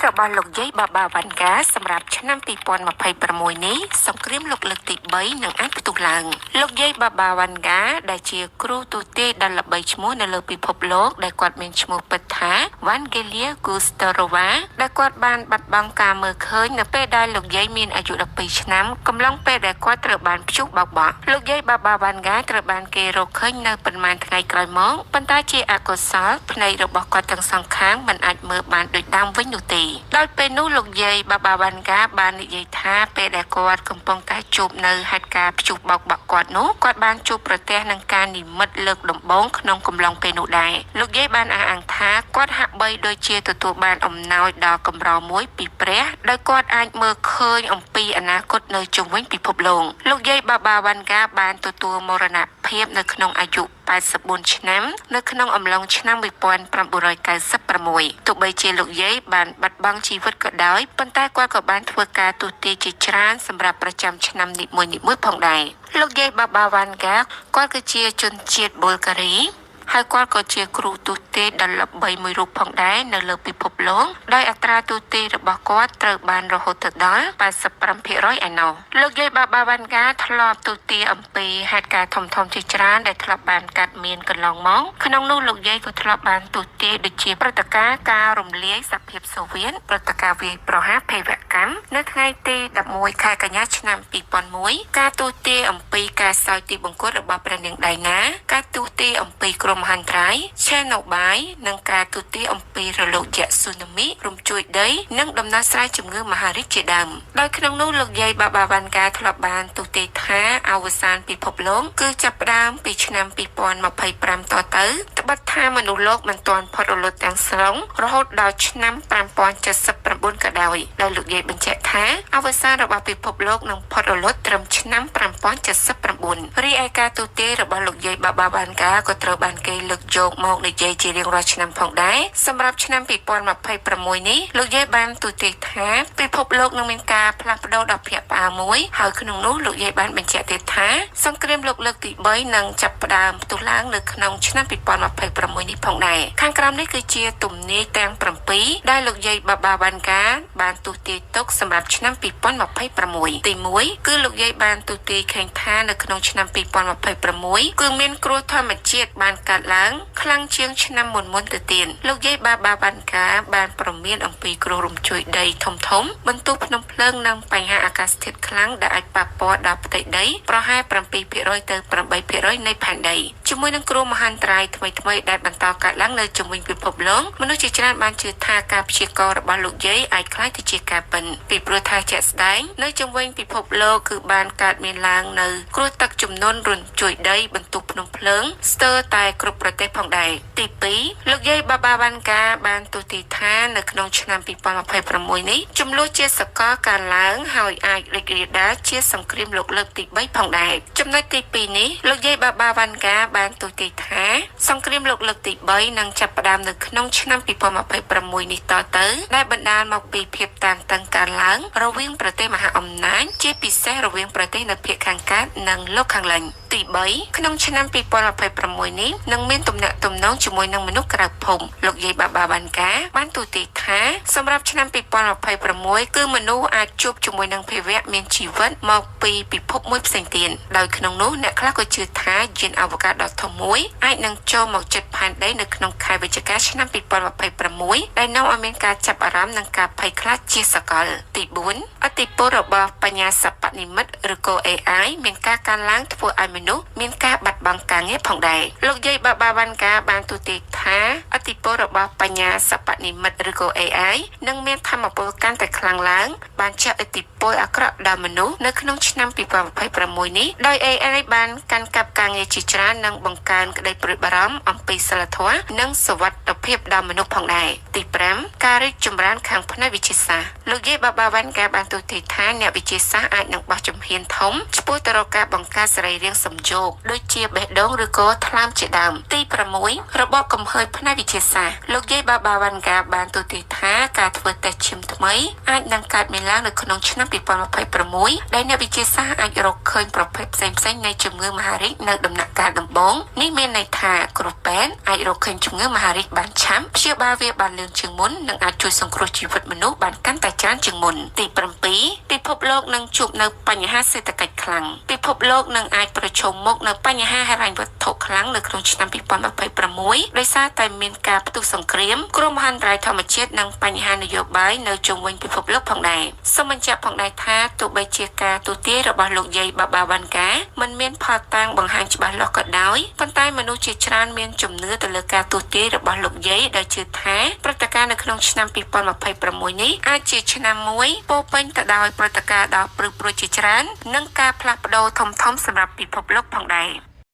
របស់លោកយាយបាបាវ៉ាន់កាសម្រាប់ឆ្នាំ2026នេះសង្គ្រាមលោកលើកទី3នឹងអាចផ្ទុះឡើងលោកយាយបាបាវ៉ាន់កាដែលជាគ្រូទូទេដ៏ល្បីឈ្មោះនៅលើពិភពលោកដែលគាត់មានឈ្មោះពិតថាវ៉ាន់ហ្គេលៀហ្គូស្តូរ៉ូវ៉ាដែលគាត់បានបាត់បង់ការមើលឃើញនៅពេលដែលលោកយាយមានអាយុ12ឆ្នាំកំឡុងពេលដែលគាត់ត្រូវបានព្យុះបោកបក់លោកយាយបាបាវ៉ាន់កាត្រូវបានគេរកឃើញនៅប៉ុន្មានថ្ងៃក្រោយមកប៉ុន្តែជាអកុសលភ្នែករបស់គាត់ទាំងសងខាងមិនអាចមើលបានដូចដើមវិញនោះទេដោយពេលនោះលោកយាយបាបាវ៉ាន់កាបាននិយាយថាពេលដែលគាត់កំពុងតែជួបនៅហេតុការណ៍ព្យុះបោកបក់គាត់នោះគាត់បានជួបប្រទះនឹងការនិមិត្តលើកដំបូងក្នុងកំឡុងពេលនោះដែរលោកយាយបានអះអាងថាគាត់ហាក់បីដូចជាទទួលបានអំណោយដ៏កម្រមួយពីព្រះដោយគាត់អាចមើលឃើញអំពីអនាគតនៅជុំវិញពិភពលោកយាយបាបាវ៉ាន់កាបានទទួលមរណភាពនៅក្នុងអាយុ84ឆ្នាំនៅក្នុងអំឡុងឆ្នាំ1996ទោះបីជាលោកយាយបានបាត់បង់ជីវិតក៏ដោយប៉ុន្តែគាត់ក៏បានធ្វើការទូទាយជាច្រើនសម្រាប់ប្រចាំឆ្នាំនីមួយៗផងដែរលោកយាយបាបាវ៉ាន់កាគាត់គឺជាជនជាតិប៊ុលហ្គារីហើយគាត់ក៏ជាគ្រូទូទេដ៏ល្បីមួយរូបផងដែរនៅលើពិភពលោកដោយអត្រាទូទេរបស់គាត់ត្រូវបានរហូតដល់85%ឯណោះលោកយាយបាបាវ៉ាន់កាធ្លាប់ទូទាអំពីហេតុការណ៍ធំៗជាច្រើនដែលធ្លាប់បានកាត់មានកន្លងមកក្នុងនោះលោកយាយក៏ធ្លាប់បានទូទាដូចជាព្រឹត្តិការណ៍ការរំលាយសហភាពសូវៀតព្រឹត្តិការណ៍វាយប្រហារភេរវកម្មនៅថ្ងៃទី11ខែកញ្ញាឆ្នាំ2001ការទូទាអំពីការសោយទីបង្គោលរបស់ព្រះនាងដៃណាការទូទាអំពីមហន្តរាយឆេណូបាយនិងការទូទាអំពីរលកយក្សស៊ូណាមីរំជួយដីនិងដំណោះស្រាយជំងឺមហារីកជាដើមដោយក្នុងនោះលោកយាយបាបាវ៉ាន់កាធ្លាប់បានទូទាថាអវសានពិភពលោកគឺចាប់ផ្ដើមពីឆ្នាំ2025តទៅត្បិតថាមនុស្សលោកមិនទាន់ផុតរលត់ទាំងស្រុងរហូតដល់ឆ្នាំ5079ក៏ដោយលោកយាយបញ្ជាក់ថាអវសានរបស់ពិភពលោកនឹងផុតរលត់ត្រឹមឆ្នាំ5079រីឯការទូទារបស់លោកយាយបាបាវ៉ាន់កាក៏ត្រូវបានគេលើកយកមកនិយាយជារៀងរាល់ឆ្នាំផងដែរសម្រាប់ឆ្នាំ2026នេះលោកយាយបានទូទាយថាពិភពលោកនឹងមានការផ្លាស់ប្ដូរដ៏ភ្ញាក់ផ្អើលមួយហើយក្នុងនោះលោកយាយបានបញ្ជាក់ទៀតថាសង្គ្រាមលោកលើកទី3នឹងចាប់ផ្ដើមផ្ទុះឡើងនៅក្នុងឆ្នាំ2026នេះផងដែរខាងក្រោមនេះគឺជាទំនាយទាំង7ដែលលោកយាយបាបាវ៉ាន់កាបានទូទាយទុកសម្រាប់ឆ្នាំ2026ទី1គឺលោកយាយបានទូទាយឃើញថានៅក្នុងឆ្នាំ2026គឺមានគ្រោះធម្មជាតិបានកើតឡើងខ្លាំងជាងឆ្នាំមុនទៅទៀតលោកយាយបាបាវ៉ាន់កាបានប្រមានអំពីគ្រោះរំជួយដីធំបន្ទុះភ្នំភ្លើងនិងបញ្ហាអាកាសធាតុខ្លាំងដែលអាចប៉ះពាល់ដល់ផ្ទៃដីប្រហែល7%ទៅ8%នៃផែនដីជាមួយនឹងគ្រោះមហន្តរាយថ្មីៗដែលបន្តកើតឡើងនៅជុំវិញពិភពលោកមនុស្សជាច្រើនបានជឿថាការព្យាករណ៍របស់លោកយាយអាចក្លាយទៅជាការពិតពីព្រោះថាជាក់ស្ដែងនៅជុំវិញពិភពលោកគឺបានកើតមានឡើងនៅគ្រោះទឹកជំនន់រញ្ជួយដីបន្ទុះភ្នំភ្លើងស្ទើរតែគ្រប់ប្រទេសផងដែរទី2លោកយាយបាបាវ៉ាន់កាបានទូទាយថានៅក្នុងឆ្នាំ2026នេះចំនួនជាសកលកើនឡើងហើយអាចរីករាលដាលជាសង្គ្រាមលោកលើកទី3ផងដែរចំណុចទី2នេះលោកយាយបាបាវ៉ាន់កាបានទូទាយថាសង្គ្រាមលោកលើកទី3នឹងចាប់ផ្ដើមនៅក្នុងឆ្នាំ2026នេះតទៅដែលបណ្ដាលមកពីភាពតានតឹងកើនឡើងរវាងប្រទេសមហាអំណាចជាពិសេសរវាងប្រទេសនៅភាគខាងកើតនិងលោកខាងលិចទី3ក្នុងឆ្នាំ2026នេះនឹងមានទំនាក់ទំនងជាមួយនឹងមនុស្សក្រៅភូមិលោកយាយបាបាវ៉ាន់កាបានទូទាយថាសម្រាប់ឆ្នាំ2026គឺមនុស្សអាចជួបជាមួយនឹងភាវៈមានជីវិតមកពីពិភពមួយផ្សេងទៀតដោយក្នុងនោះអ្នកខ្លះក៏ជឿថាយានអវកាសដ៏ធំមួយអាចនឹងចូលមកជិតផែនដីនៅក្នុងខែវិច្ឆិកាឆ្នាំ2026ដែលនាំឲ្យមានការចាប់អារម្មណ៍និងការភ័យខ្លាចជាសកលទី4ឥទ្ធិពលរបស់បញ្ញាសិប្បនិម្មិតឬក៏ AI មានការកើនឡើងធ្វើឲ្យមនុស្សមានការបាត់បង់ការងារផងដែរលោកយាយបាបាវ៉ាន់កាបានទូទាយថាឥទ្ធិពលរបស់បញ្ញាសិប្បនិម្មិតឬក៏ AI នឹងមានធម៌ពលកាន់តែខ្លាំងឡើងបានជះឥទ្ធិពលអាក្រក់ដល់មនុស្សនៅក្នុងឆ្នាំ2026នេះដោយ AI បានកាន់កាប់ការងារជាច្រើននិងបង្កើនក្តីព្រួយបារម្ភអំពីសីលធម៌និងសុវត្ថិភាពដល់មនុស្សផងដែរទី5ការរីកចម្រើនខាងផ្នែកវិទ្យាសាស្ត្រលោកយាយបាបាវ៉ាន់កាបានទូទាយថាអ្នកវិទ្យាសាស្ត្រអាចនឹងបោះជំហានធំឆ្ពោះទៅរកការបង្កើតសរីរាង្គសំយោគដូចជាបេះដូងឬក៏ថ្លើមជាដើមទី6របបកំហើញផ្នែកវិទ្យាសាស្ត្រលោកយាយបាបាវ៉ាន់កាបានទូទាយថាការធ្វើតេស្តឈាមថ្មីអាចនឹងកើតមានឡើងនៅក្នុងឆ្នាំ 2026ដែលអ្នកវិទ្យាសាស្ត្រអាចរកឃើញប្រភេទផ្សេងៗនៃជំងឺមហារីកនៅដំណាក់កាលដំបូងនេះមានន័យថាគ្រូពេទ្យអាចរកឃើញជំងឺមហារីកបានឆាប់ព្យាបាលវាបានលឿនជាងមុននិងអាចជួយសង្គ្រោះជីវិតមនុស្សបានកាន់តែច្រើនជាងមុនទី7ពិភពលោកនឹងជួបនៅបញ្ហាសេដ្ឋកិច្ចខ្លាំងពិភពលោកនឹងអាចប្រឈមមុខនៅបញ្ហាហិរញ្ញវត្ថុខ្លាំងនៅក្នុងឆ្នាំ2026ដោយសារតែមានការផ្ទុះសង្គ្រាមគ្រោះមហន្តរាយធម្មជាតិនិងបញ្ហានយោបាយនៅជុំវិញពិភពលោកផងដែរសូមបញ្ជាក់ផងដែរថាទោះបីជាការទូទាយរបស់លោកយាយបាបាវ៉ាន់កាមិនមានផុសតាងបង្ហាញច្បាស់លាស់ក៏ដោយប៉ុន្តែមនុស្សជាច្រើនមានជំនឿទៅលើការទូទាយរបស់លោកយាយដែលជឿថាព្រឹត្តិការណ៍នៅក្នុងឆ្នាំ2026នេះអាចជាឆ្នាំមួយពោពេញទៅដោយព្រឹត្តិការណ៍ដ៏ព្រឹកព្រួចជាច្រើននិងការផ្លាស់ប្ដូរធំៗសម្រាប់ពិភពលោកផងដែរ